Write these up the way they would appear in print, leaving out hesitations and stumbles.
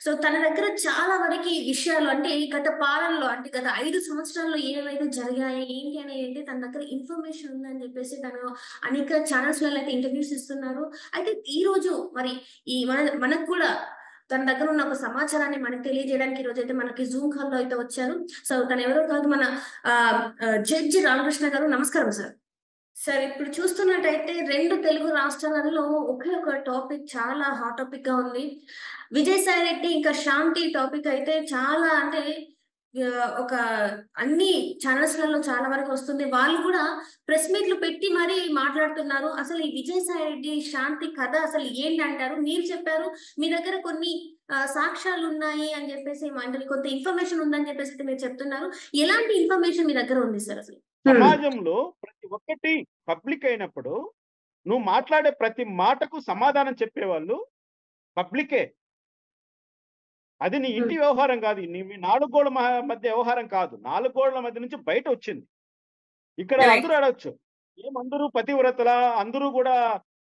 So, తన దగ్గర చాలా వరకి విషయాలు అంటే గత పాలనలో అంటే గత 5 సంవత్సరాల్లో ఏవైతే జరిగాయి, ఏంటి అనేది తన దగ్గర ఇన్ఫర్మేషన్ ఉందని జెప్పేసి తను అనేక ఛానెల్స్‌లలో అయితే ఇంటర్వ్యూస్ ఇస్తున్నారు. అయితే ఈరోజు మరి ఈ మనకు కూడా తన దగ్గర ఉన్న ఒక సమాచారాన్ని మనకు తెలియజేయడానికి ఈరోజైతే మనకి జూమ్ కాల్‌లో అయితే వచ్చారు. సో, తనెవరో కాదు మన జడ్జి రామకృష్ణ గారు. నమస్కారం సార్. సార్ ఇప్పుడు చూస్తున్నట్టయితే 2 తెలుగు రాష్ట్రాలలో ఒకే ఒక టాపిక్ చాలా హాట్ టాపిక్‌గా ఉంది. విజయసాయి రెడ్డి ఇంకా శాంతి టాపిక్ అయితే చాలా అంటే ఒక అన్ని ఛానెల్స్‌లలో చాలా వరకు వస్తుంది. వాళ్ళు కూడా ప్రెస్ మీట్‌లు పెట్టి మరీ మాట్లాడుతున్నారు. అసలు ఈ విజయసాయి రెడ్డి, శాంతి కథ అసలు ఏంటంటారు? మీరు చెప్పారు. మీ దగ్గర కొన్ని సాక్ష్యాలున్నాయి అని జెప్పేసి అంటే కొంత ఇన్ఫర్మేషన్ ఉందని జెప్పేసి మీరు చెప్తున్నారు. ఎలాంటి ఇన్ఫర్మేషన్ మీ దగ్గర ఉంది సార్ అసలు? హ్మ్. సమాజంలో ప్రతి ఒక్కటి పబ్లిక్ అయినప్పుడు, నువ్వు మాట్లాడే ప్రతి మాటకు సమాధానం చెప్పేవాళ్ళు పబ్లికే. అది నీ హ్మ్. ఇంటి వ్యవహారం కాదు. నీ మీ 4 గోడల మధ్య వ్యవహారం కాదు. 4 గోడల మధ్య నుంచి బయటొచ్చింది. ఇక్కడ అందరూ కరెక్ట్. అడగొచ్చు. ఏమందరూ పతివ్రతలా? అందరూ గూడా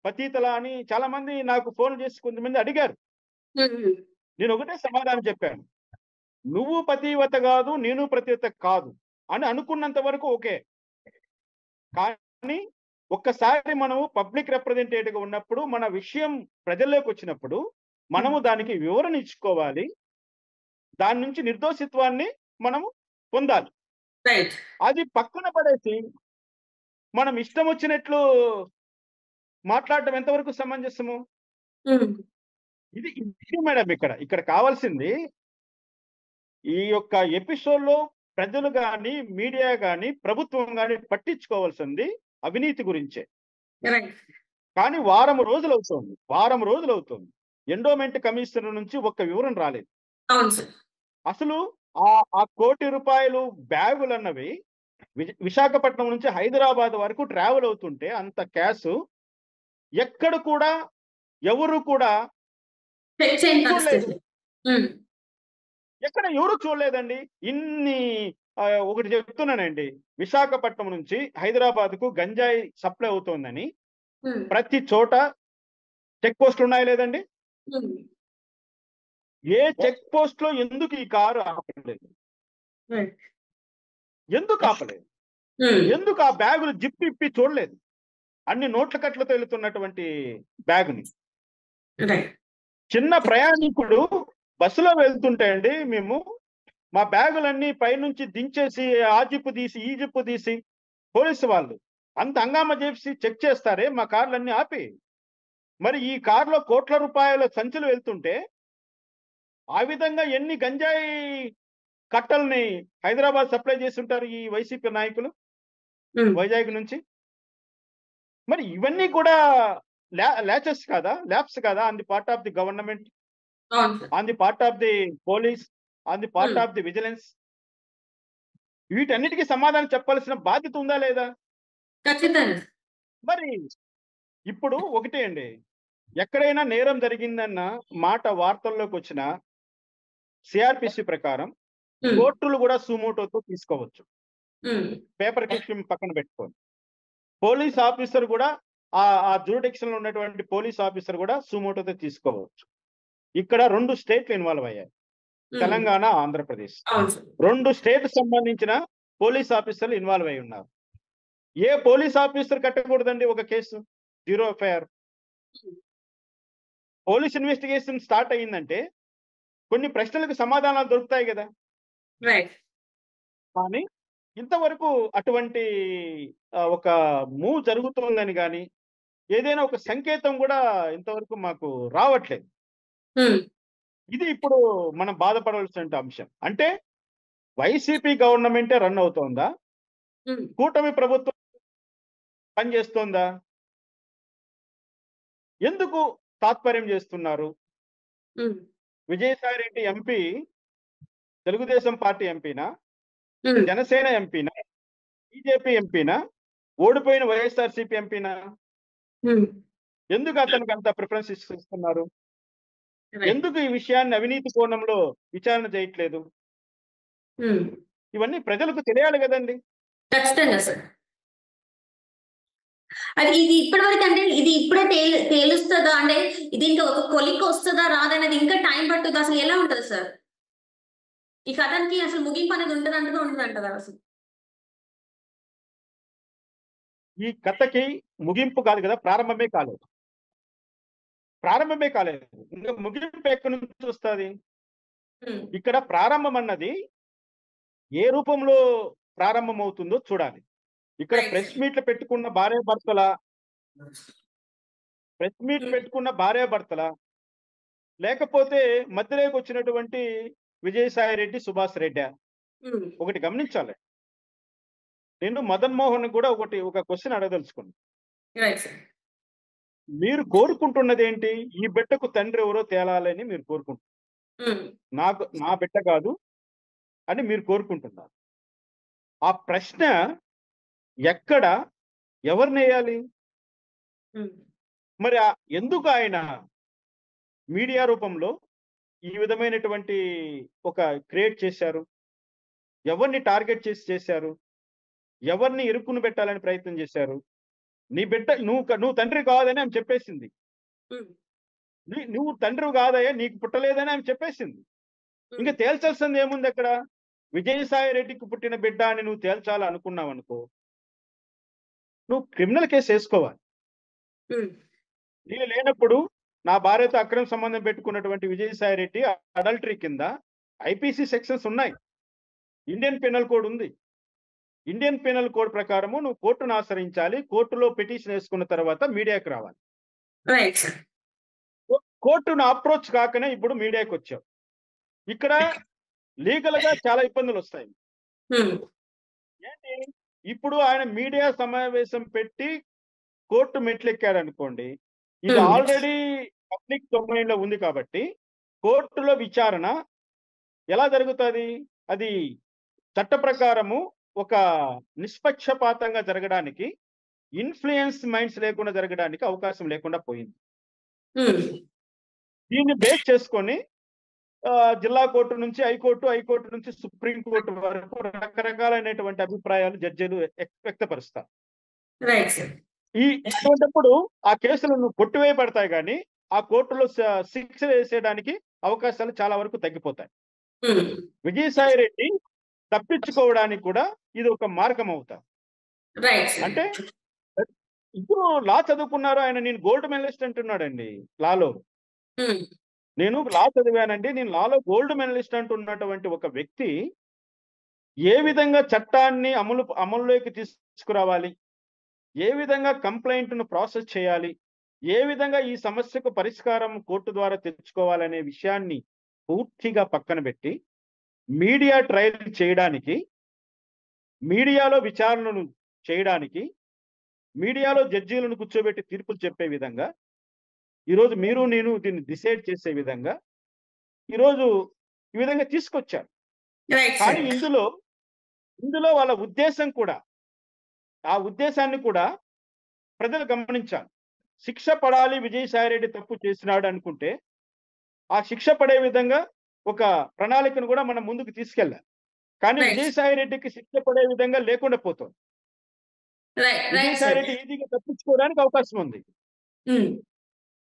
పతీతలా? అని చాలా మంది నాకు ఫోన్‌లు చేసి కొంతమంది అడిగారు. హ్మ్. హ్మ్. నేనొకటే సమాధానం చెప్పాను. నువ్వు పతివ్రత గాదు, నేను పతివ్రత కాదు అని అనుకున్నంత వరకు ఓకే. కానీ ఒక్కసారి మనము పబ్లిక్ రిప్రజెంటేటివ్‌గా ఉన్నప్పుడు, మన విషయం ప్రజల్లోకొచ్చినప్పుడు, హ్మ్. మనము దానికి వివరణ ఇచ్చుకోవాలి. దాని నుంచి నిర్దోషిత్వాన్ని మనము పొందాలి. రైట్. అది పక్కన పడేసి, మనం ఇష్టం వచ్చినట్లు మాట్లాడడం ఎంతవరకు సమంజసము? హ్మ్. ఇది ఇష్యూ మేడం ఇక్కడ. ఇక్కడ కావాల్సింది ఈ యొక్క ఎపిసోడ్‌లో ప్రజలు గాని, మీడియా గాని, ప్రభుత్వం గాని పట్టించుకోవాల్సింది అవినీతి గురించే. రైట్. కానీ వారం రోజులవుతోంది. వారం రోజులవుతోంది. ఎండోమెంట్ కమిషనర్ నుంచి ఒక్క వివరణ రాలేదు. అవును సార్. అసలు ఆ ఆ రూ. 1,00,00,000 బ్యాగులన్నవి విశాఖపట్నం నుంచి హైదరాబాద్ వరకు ట్రావెల్ అవుతుంటే అంత క్యాషు ఎక్కడ కూడా ఎవరు కూడా చెక్ చేయని చూడలేదు. పరిస్థితి. హ్మ్. ఎక్కడ ఎవరు చూడలేదండి. ఇన్ని ఒకటి చెప్తున్నానండి. విశాఖపట్నం నుంచి హైదరాబాద్‌కు గంజాయి సప్లై అవుతోందని హ్మ్. ప్రతి చోట చెక్ పోస్ట్‌లు ఉన్నాయా లేదండి? హ్మ్. ఏ చెక్ పోస్ట్‌లో ఎందుకు ఈ కారు ఆపలేదు? రైట్. ఎందుకు ఆపలేదు? హ్మ్. ఎందుకు ఆ బ్యాగులు జిప్ ఇప్పి చూడలేదు? అన్ని నోట్ల కట్లతో వెళుతున్నటువంటి బ్యాగ్‌ని. రైట్. చిన్న ప్రయాణికుడు బస్సులో వెళ్తుంటే అండి మేము, మా బ్యాగులన్నీ పైనుంచి దించేసి, ఆ జిప్ తీసి, ఈ జిప్ తీసి పోలీసు వాళ్ళు అంత హంగామా చేసి చెక్ చేస్తారే మా కార్‌లన్నీ ఆపి. మరి ఈ కార్‌లో కోట్ల రూపాయల సంచులు వెళ్తుంటే, ఆ విధంగా ఎన్ని గంజాయి కట్టల్ని హైదరాబాద్ సప్లై చేసుంటారు ఈ వైసీపీ నాయకులు హ్మ్. వైజాగ్ నుంచి? మరి ఇవన్నీ కూడా లాచెస్ కాదా? ల్యాప్స్ కాదా? On the part of the government, అవును sir. On the part of the police, on the part hmm. Of the vigilance. వీటన్నిటికి సమాధానం చెప్పాల్సిన బాధ్యత ఉందా లేదా? ఖచ్చితంగా. మరి ఇప్పుడు ఒకటే అండి. ఎక్కడైనా నేరం జరిగిందన్న మాట వార్తల్లోకొచ్చినా సీఆర్‌పీసీ ప్రకారం హ్మ్. కోర్టులు గూడా సుమోటోతో తీసుకోవచ్చు. హ్మ్. పేపర్ క్లిప్పింగ్ పక్కన పెట్టుకొని. పోలీస్ ఆఫీసర్ గూడా ఆ జ్యూరిడిక్షన్‌లో ఉన్నటువంటి పోలీస్ ఆఫీసర్ గూడా సుమోటోతో తీసుకోవచ్చు. ఇక్కడ 2 స్టేట్‌లు ఇన్వాల్వ్ అయ్యాయి. హ్మ్. తెలంగాణ, ఆంధ్రప్రదేశ్. అవును సార్. 2 స్టేట్‌కి సంబంధించిన పోలీస్ ఆఫీసర్‌లు ఇన్వాల్వ్ అయ్యి ఉన్నారు. ఏ పోలీస్ ఆఫీసర్ కట్టకూడదండి ఒక కేసు? Zero FIR. హ్మ్. పోలీస్ ఇన్వెస్టిగేషన్ స్టార్ట్ అయిందంటే కొన్ని ప్రశ్నలకు సమాధానాలు దొరుకుతాయి గదా! రైట్. కానీ ఇంతవరకు అటువంటి ఒక మూవ్ జరుగుతోందని గాని, ఏదైనా ఒక సంకేతం గూడా ఇంతవరకు మాకు రావట్లేదు. హ్మ్. ఇది ఇప్పుడు మనం బాధపడవలసిన అంశం. అంటే వైసీపీ గవర్నమెంటే రన్ అవుతోందా? హ్మ్. కూటమి ప్రభుత్వం పనిచేస్తోందా? ఎందుకు తాత్పర్యం చేస్తున్నారు? హ్మ్. విజయసాయిరెడ్డి ఎంపీ తెలుగుదేశం పార్టీ ఎంపీనా? హ్మ్. జనసేన ఎంపీనా? బీజేపీ ఎంపీనా? ఓడిపోయిన వైఎస్ఆర్‌సీపీ ఎంపీనా? హ్మ్. ఎందుకు అతనికి అంత ప్రిఫరెన్స్ ఇస్తున్నారు? రైట్. ఎందుకు ఈ విషయాన్ని అవినీతి కోణంలో విచారణ చేయట్లేదు? హ్మ్. ఇవన్నీ ప్రజలకు తెలియాలి గదండీ! ఖచ్చితంగా సార్. అది ఇది ఇప్పటివరకు అంటే ఇది ఇప్పుడే తేలుస్తదా? అంటే దీనికి ఒక కొలిక్కి వస్తదా? రాదా? అనేది ఇంకా టైం పట్టుద్దా? అసలు ఎలా ఉంటది సార్? ఈ కథకి అసలు ముగింపు అనేది ఉంటదంటారా? ఉండదంటారా అసలు? ఈ కథకి ముగింపు కాదు కదా, ప్రారంభమే కాలేదు. ప్రారంభమే కాలేదు. ఇంకా ముగింపు ఎక్కడి నుంచి వస్తది? హ్మ్. ఇక్కడ ప్రారంభం అన్నది ఏ రూపంలో ప్రారంభమవుతుందో చూడాలి. ఇక్కడ రైట్ ప్రెస్ సార్. మీట్లు పెట్టుకున్న భార్యాభర్తల ప్రెస్ మీట్ హ్మ్. పెట్టుకున్న భార్యాభర్తల లేకపోతే మధ్యలోకి వచ్చినటువంటి విజయసాయి రెడ్డి, సుభాష్ రెడ్డా? హ్మ్. ఒకటి గమనించాలి. నేను మదన్ మోహన్ కూడా ఒక క్వెషన్ అడగదలుచుకున్నా. Right sir. మీరు కోరుకుంటున్నదేంటి? ఈ బిడ్డకు తండ్రి ఎవరో తేలాలని మీరు కోరుకుంటున్నారు. హ్మ్. నా బిడ్డ కాదు అని మీరు కోరుకుంటున్నారు. ఆ ప్రశ్న ఎక్కడ ఎవరినేయాలి? హ్మ్. మరి ఎందుకు ఆయన మీడియా రూపంలో ఈ విధమైనటువంటి ఒక క్రియేట్ చేశారు? ఎవరిని టార్గెట్ చేసి చేశారు? ఎవరిని ఇరుక్కున పెట్టాలని ప్రయత్నం చేశారు? నీ బిడ్డ నువ్వు తండ్రి కాదని ఆమె చెప్పేసింది. హ్మ్. నువ్వు తండ్రివి కాదయ్యా, నీకు పుట్టలేదని ఆమె చెప్పేసింది. ఇంక హ్మ్. తేల్చాల్సింది ఏముందక్కడ? విజయసాయి రెడ్డికి పుట్టిన బిడ్డ అని నువ్వు తేల్చాలనుకున్నావనుకో, నువ్వు క్రిమినల్ కేస్ ఏసుకోవాలి. హ్మ్. నేను లేనప్పుడు నా భార్యతో అక్రమ సంబంధం పెట్టుకున్నటువంటి విజయసాయి రెడ్డి అడల్టరీ కింద ఐపీసీ సెక్షన్స్ ఉన్నాయి. ఇండియన్ పీనల్ కోడ్ ఉంది. ఇండియన్ పీనల్ కోడ్ ప్రకారము నువ్వు కోర్టును ఆశ్రయించాలి. కోర్టులో పిటిషన్ ఏసుకున్న తర్వాత మీడియాకి రావాలి. Right sir. కోర్టును అప్రోచ్ కాకనే ఇప్పుడు మీడియాకొచ్చావు. ఇక్కడ లీగల్‌గా చాలా ఇబ్బందులొస్తాయి. హ్మ్. ఏంటి? ఇప్పుడు ఆయన మీడియా సమావేశం పెట్టి కోర్టు మెట్లెక్కాడనుకోండి. ఇది హ్మ్. ఆల్రెడీ పబ్లిక్ డొమైన్‌లో ఉంది కాబట్టి, కోర్టులో విచారణ ఎలా జరుగుతది? అది చట్ట ప్రకారము ఒక నిష్పక్షపాతంగా జరగడానికి, ఇన్‌ఫ్లూయెన్స్ మైండ్స్ లేకుండా జరగడానికి అవకాశం లేకుండా పోయింది. హ్మ్. దీన్ని బేస్ చేసుకొని జిల్లా కోర్టు నుంచి హైకోర్టు, హైకోర్టు నుంచి సుప్రీం కోర్టు వరకు రకరకాలైనటువంటి అభిప్రాయాలు జడ్జిలు వ్యక్తపరుస్తారు. Right sir. ఇటువంటప్పుడు ఆ కేసులను కొట్టివేయబడతాయి గానీ, ఆ కోర్టులో శిక్ష వేసేయడానికి అవకాశాలు చాలా వరకు తగ్గిపోతాయి. హ్మ్. విజయసాయి రెడ్డి తప్పించుకోవడానికి కూడా ఇది ఒక మార్గం అవుతాది. Right sir. అంటే ఇప్పుడు లా చదువుకున్నారు ఆయన. నేను గోల్డ్ మెడలిస్ట్ అంటున్నాడండి లాలో. హ్మ్. నేను లా చదివానండి. నేను లాలో గోల్డ్ మెడలిస్ట్ అంటున్నటువంటి ఒక వ్యక్తి ఏ విధంగా చట్టాన్ని అమల్లోకి తీసుకురావాలి? ఏ విధంగా కంప్లెయింట్‌ను ప్రాసెస్ చేయాలి? ఏ విధంగా ఈ సమస్యకు పరిష్కారం కోర్టు ద్వారా తెచ్చుకోవాలనే విషయాన్ని పూర్తిగా పక్కన పెట్టి, మీడియా ట్రయల్ చేయడానికి, మీడియాలో విచారణను చేయడానికి, మీడియాలో జడ్జీలను కూర్చోబెట్టి తీర్పులు చెప్పే విధంగా, ఈరోజు మీరు నేను దీన్ని డిసైడ్ చేసే విధంగా, ఈరోజు ఈ విధంగా తీసుకొచ్చారు. రైట్ కానీ సార్. ఇందులో వాళ్ళ ఉద్దేశ్యం కూడా, ఆ ఉద్దేశాన్ని కూడా ప్రజలు గమనించాలి. శిక్ష పడాలి, విజయసాయిరెడ్డి తప్పు చేసినాడు అనుకుంటే, ఆ శిక్ష పడే విధంగా ఒక ప్రణాళికను కూడా మనం ముందుకు తీసుకెళ్ళాలి. కానీ రైట్. విజయసాయిరెడ్డికి శిక్ష పడే విధంగా లేకుండా పోతుంది. Right sir. విజయసాయిరెడ్డి ఈజీగా తప్పించుకోవడానికి అవకాశం ఉంది. హ్మ్.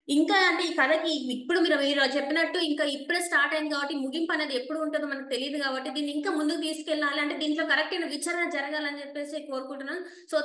ఇంకా అంటే ఈ కథకి ఇప్పుడు మీరు చెప్పినట్టు ఇంకా ఇప్పుడే స్టార్ట్ అయింది కాబట్టి ముగింపు అనేది ఎప్పుడు ఉంటదో మనకు తెలీదు కాబట్టి దీన్ని ఇంకా ముందుకు తీసుకెళ్ళాలి అంటే దీంట్లో కరెక్ట్ అయిన విచారణ జరగాలని చెప్పేసి కోరుకుంటున్నాను. సో